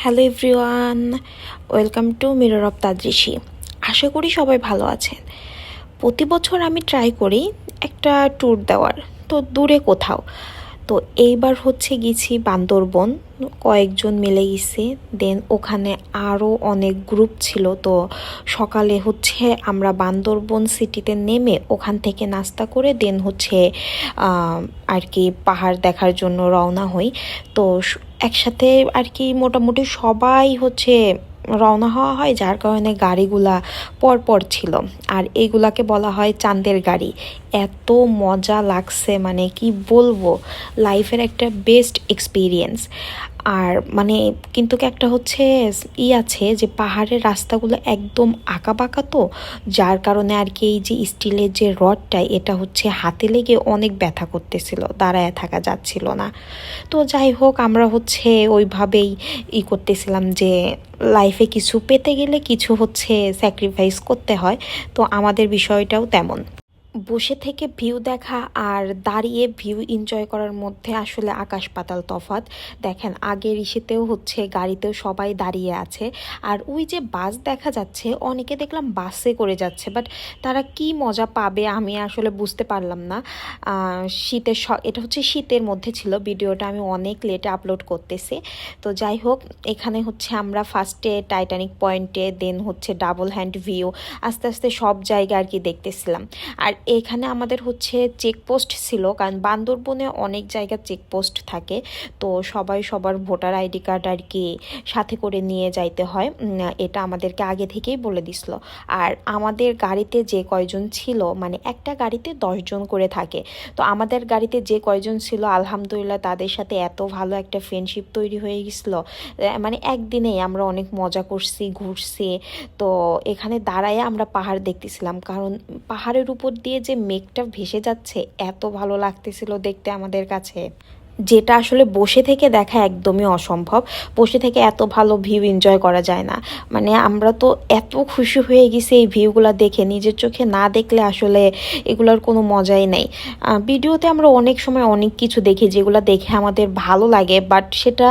Hello everyone, welcome to mirror of Tadrishi. আশা করি সবাই ভালো আছেন। প্রতি বছর আমি ট্রাই করি একটা ট্যুর দেওয়ার, তো দূরে কোথাও। তো এইবার গেছি বান্দরবন, কয়েকজন মিলে গেছি। দেন ওখানে আরও অনেক গ্রুপ ছিল। তো সকালে আমরা বান্দরবন সিটিতে নেমে ওখান থেকে নাস্তা করে দেন আর কি পাহাড় দেখার জন্য রওনা হই। তো একসাথে আর কি মোটামুটি সবাই রওনা হওয়া হয়, যার কারণে গাড়িগুলা পরপর ছিল। আর এইগুলাকে বলা হয় চাঁদের গাড়ি। এত মজা লাগছে, মানে কি বলবো, লাইফের একটা বেস্ট এক্সপিরিয়েন্স। আর মানে কিন্তু একটা আছে যে পাহাড়ের রাস্তাগুলো একদম আঁকাবাঁকা, তো যার কারণে আর কি এই যে স্টিলের যে রডটা, এটা হাতে লেগে অনেক ব্যথা করতেছিল, দাঁড়ায় থাকা যাচ্ছিল না। তো যাই হোক, আমরা ওইভাবেই করতেছিলাম যে লাইফে কিছু পেতে গেলে কিছু স্যাক্রিফাইস করতে হয়। তো আমাদের বিষয়টাও তেমন। বসে থেকে ভিউ দেখা আর দাঁড়িয়ে ভিউ এনজয় করার মধ্যে আসলে আকাশ পাতাল তফাৎ। দেখেন, আগের ইসেতেও গাড়িতেও সবাই দাঁড়িয়ে আছে। আর ওই যে বাস দেখা যাচ্ছে, অনেকে দেখলাম বাসে করে যাচ্ছে, বাট তারা কি মজা পাবে আমি আসলে বুঝতে পারলাম না। এটা শীতের মধ্যে ছিল, ভিডিওটা আমি অনেক লেটে আপলোড করতেছি। তো যাই হোক, এখানে আমরা ফার্স্টে টাইটানিক পয়েন্টে, দেন ডাবল হ্যান্ড ভিউ, আস্তে আস্তে সব জায়গা আর কি দেখতেছিলাম। আর এখানে আমাদের চেকপোস্ট ছিল, কারণ বান্দরবনে অনেক জায়গা চেকপোস্ট থাকে। তো সবাই সবার ভোটার আইডি কার্ড আর কি সাথে করে নিয়ে যাইতে হয়, এটা আমাদেরকে আগে থেকেই বলে দিছিল। আর আমাদের গাড়িতে যে কয়জন ছিল, মানে একটা গাড়িতে 10 জন করে থাকে। তো আমাদের গাড়িতে যে কয়জন ছিল, আলহামদুলিল্লাহ তাদের সাথে এত ভালো একটা ফ্রেন্ডশিপ তৈরি হয়ে গেছিল। মানে একদিনেই আমরা অনেক মজা করছি, ঘুরছি। তো এখানে দাঁড়ায় আমরা পাহাড় দেখতেছিলাম, কারণ পাহাড়ের উপর দিয়ে যে মেঘটা ভেসে যাচ্ছে, এত ভালো লাগতেছিল দেখতে আমাদের কাছে, যেটা আসলে বসে থেকে দেখা একদমই অসম্ভব। বসে থেকে এত ভালো ভিউ এনজয় করা যায় না। মানে আমরা তো এত খুশি হয়ে গেছি এই ভিউগুলো দেখে, নিজের চোখে না দেখলে আসলে এগুলোর কোনো মজাই নেই। ভিডিওতে আমরা অনেক সময় অনেক কিছু দেখি যেগুলো দেখে আমাদের ভালো লাগে, বাট সেটা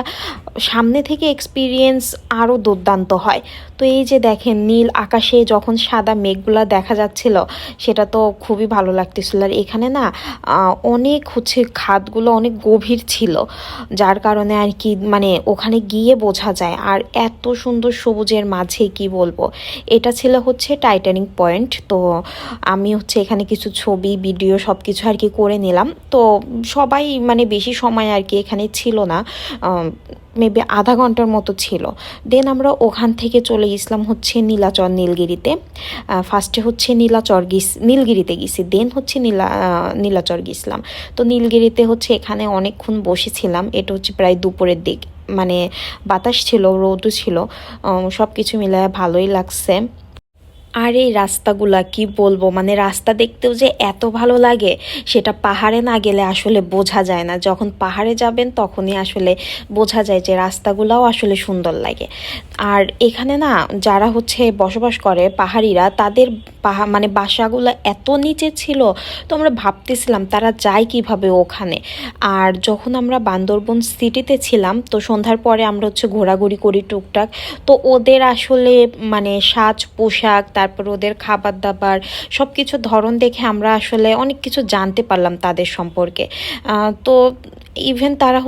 সামনে থেকে এক্সপিরিয়েন্স আরও দুর্দান্ত হয়। তো এই যে দেখেন, নীল আকাশে যখন সাদা মেঘগুলো দেখা যাচ্ছিল, সেটা তো খুবই ভালো লাগতেছিল। আর এখানে না অনেক খাদগুলো অনেক গভীর ছিল, যার কারণে আর কি মানে ওখানে গিয়ে বোঝা যায়। আর এত সুন্দর সবুজের মাঝে কি বলবো, এটা ছিল টাইটানিক পয়েন্ট। তো আমি এখানে কিছু ছবি ভিডিও সব কিছু আর কি করে নিলাম। তো সবাই মানে বেশি সময় আর কি এখানে ছিল না, মেবি আধা ঘন্টার মতো ছিল। দেন আমরা ওখান থেকে চলে গেছিলাম নীলাচর, নীলগিরিতে। ফার্স্টে নীলগিরিতে গেছি, দেন নীলাচর গেছিলাম। তো নীলগিরিতে এখানে অনেকক্ষণ বসেছিলাম। এটা প্রায় দুপুরের দিক, মানে বাতাস ছিল, রোদও ছিল, সব কিছু মিলায় ভালোই লাগছে। আর এই রাস্তাগুলা কি বলবো, মানে রাস্তা দেখতেও যে এত ভালো লাগে, সেটা পাহাড়ে না গেলে আসলে বোঝা যায় না। যখন পাহাড়ে যাবেন তখনই আসলে বোঝা যায় যে রাস্তাগুলাও আসলে সুন্দর লাগে। আর এখানে না যারা বসবাস করে পাহাড়িরা, তাদের মানে বাসাগুলো এত নিচে ছিল, তো আমরা ভাবতেছিলাম তারা যায় কিভাবে ওখানে। আর যখন আমরা বান্দরবন সিটিতে ছিলাম, তো সন্ধ্যার পরে আমরা ঘোরাঘুরি করি টুকটাক। তো ওদের আসলে মানে সাজ পোশাক, তারপর ওদের খাবার দাবার, সব কিছুর ধরন দেখে আমরা আসলে অনেক কিছু জানতে পারলাম তাদের সম্পর্কে। তো ইভেন তারা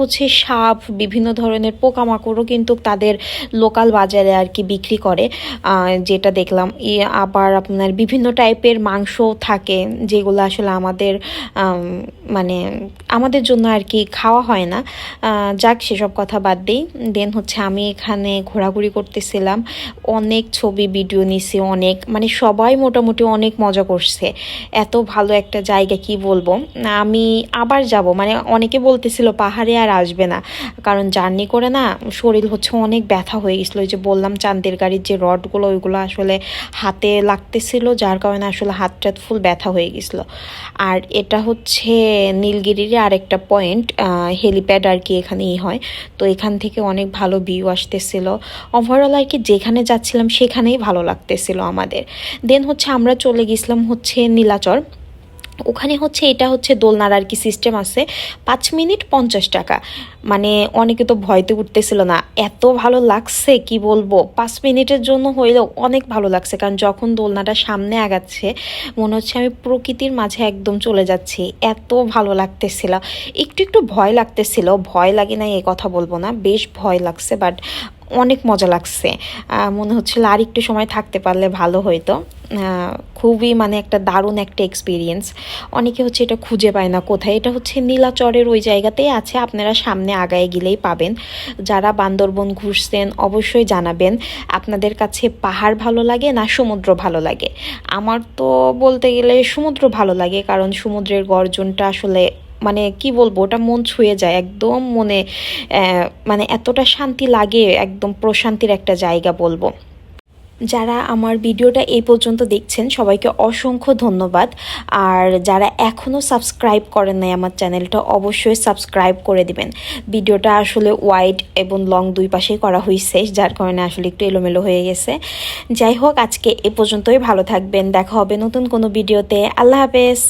সাপ, বিভিন্ন ধরনের পোকামাকড়ও কিন্তু তাদের লোকাল বাজারে আর কি বিক্রি করে, যেটা দেখলাম। আবার আপনার বিভিন্ন টাইপের মাংস থাকে, যেগুলো আসলে আমাদের মানে আমাদের জন্য আর কি খাওয়া হয় না। যাক, সেসব কথা বাদ দিই। দেন আমি এখানে ঘোরাঘুরি করতেছিলাম, অনেক ছবি ভিডিও নিছি, অনেক মানে সবাই মোটামুটি অনেক মজা করছে। এত ভালো একটা জায়গা, কি বলবো। আমি আবার যাব, মানে অনেকে বলতেছিল পাহাড়ে আর আসবে না, কারণ জার্নি করে না শরীর অনেক ব্যথা হয়ে গেছিলো। ওই যে বললাম, চাঁদের গাড়ির যে রডগুলো, ওইগুলো আসলে হাতে লাগতেছিল, যার কারণে আসলে হাতটা ফুল ব্যথা হয়ে গেছিলো। আর এটা নীলগিরির আরেকটা পয়েন্ট, হেলিপ্যাড আর কি এখানেই হয়। তো এখান থেকে অনেক ভালো ভিউ আসতেছিল। ওভারঅল আর কি যেখানে যাচ্ছিলাম সেখানেই ভালো লাগতেছিল আমাদের। দেন আমরা চলে গেছিলাম নীলাচর। ওখানে হচ্ছে এটা হচ্ছে দোলনার আর কি সিস্টেম আছে, 5 মিনিট 50 টাকা। মানে অনেকে তো ভয়তে উঠতেছিল না, এত ভালো লাগছে কি বলবো, 5 মিনিটের জন্য হইলেও অনেক ভালো লাগছে। কারণ যখন দোলনাটা সামনে আগাচ্ছে মনে হচ্ছে আমি প্রকৃতির মাঝে একদম চলে যাচ্ছি, এত ভালো লাগতেছিল। একটু একটু ভয় লাগতেছিল, ভয় লাগে না এই কথা বলবো না, বেশ ভয় লাগছে, বাট অনেক মজা লাগছে। মনে হচ্ছিল আর একটু সময় থাকতে পারলে ভালো হইতো। খুবই মানে একটা দারুণ একটা এক্সপিরিয়েন্স। অনেকে হচ্ছে এটা খুঁজে পায় না কোথায়, এটা হচ্ছে নীলাচরের ওই জায়গাতেই আছে, আপনারা সামনে আগায় গেলেই পাবেন। যারা বান্দরবন ঘুরছেন অবশ্যই জানাবেন আপনাদের কাছে পাহাড় ভালো লাগে না সমুদ্র ভালো লাগে। আমার তো বলতে গেলে সমুদ্র ভালো লাগে, কারণ সমুদ্রের গর্জনটা আসলে মানে কি বলবো, ওটা মন ছুঁয়ে যায় একদম মনে। মানে এতটা শান্তি লাগে, একদম প্রশান্তির একটা জায়গা বলবো। যারা আমার ভিডিওটা এই পর্যন্ত দেখছেন সবাইকে অসংখ্য ধন্যবাদ। আর যারা এখনও সাবস্ক্রাইব করেন নাই আমার চ্যানেলটা, অবশ্যই সাবস্ক্রাইব করে দিবেন। ভিডিওটা আসলে ওয়াইড এবং লং দুই পাশেই করা হয়েছে, যার কারণে আসলে একটু এলোমেলো হয়ে গেছে। যাই হোক, আজকে এ পর্যন্তই, ভালো থাকবেন, দেখা হবে নতুন কোনো ভিডিওতে। আল্লাহ হাফেজ।